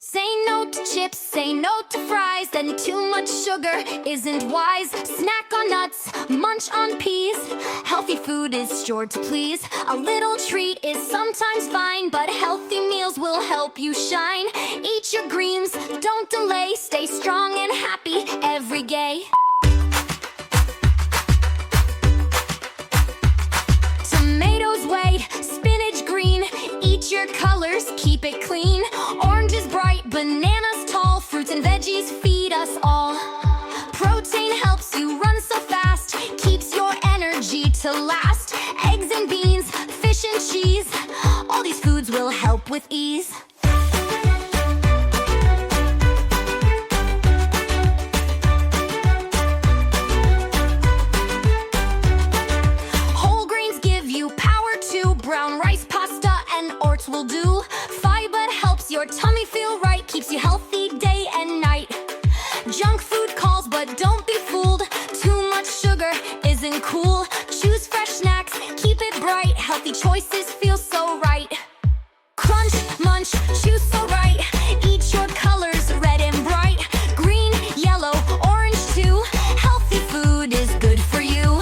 Say no to chips, say no to fries, then too much sugar isn't wise. Snack on nuts, munch on peas. Healthy food is sure to please. A little treat is sometimes fine, but healthy meals will help you shine. Eat your greens, don't delay. Stay strong and happy every day. Tomatoes white, spinach green. Eat your colors, keep it clean. Orange is bright, bananas tall. Fruits and veggies feed us all. Protein helps you run so fast, keeps your energy to last. Eggs and beans, fish and cheese, all these foods will help with ease. Whole grains give you power too. Brown rice, pasta, and oats will do. Fiber helps your tummy feel right, keeps you healthy day and night. Junk food calls, but don't be fooled. Too much sugar isn't cool. Choose fresh snacks, keep it bright. Healthy choices feel so right. Crunch, munch, choose so right. Eat your colors, red and bright. Green, yellow, orange too. Healthy food is good for you.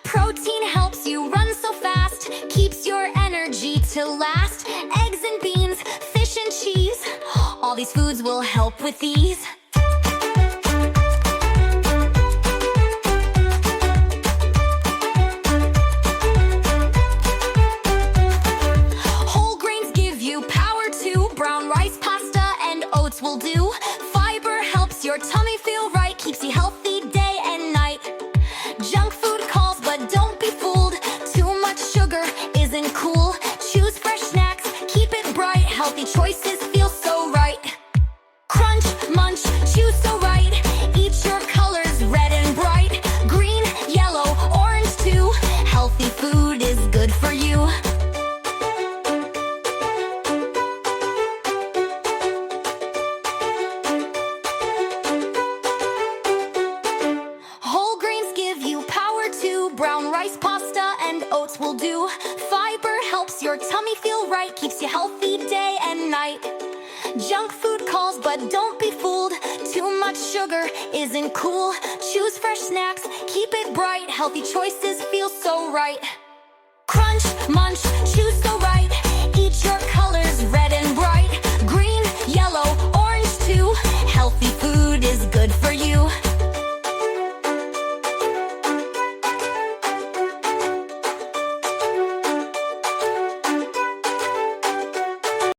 Protein helps you run so fast, keeps your energy to last. Eggs and beans, fish and cheese, all these foods will help with ease. Whole grains give you power too. Brown rice, pasta, and oats will do. Fiber helps your tummy feel right, keeps you healthy day and night. Junk food calls, but don't be fooled. Too much sugar isn't cool. Choose fresh snacks, keep it bright. Healthy choices feel so right. Crunch, munch, choose so right. Eat your colors, red and bright. Green, yellow, orange too. Healthy food is good for you. Whole grains give you power too. Brown rice, pasta, and oats will do. Fiber helps your tummy feel right, keeps you healthy day and night. Junk food calls, but don't be fooled. Too much sugar isn't cool. Choose fresh snacks, keep it bright. Healthy choices feel so right. Crunch, munch, choose so right.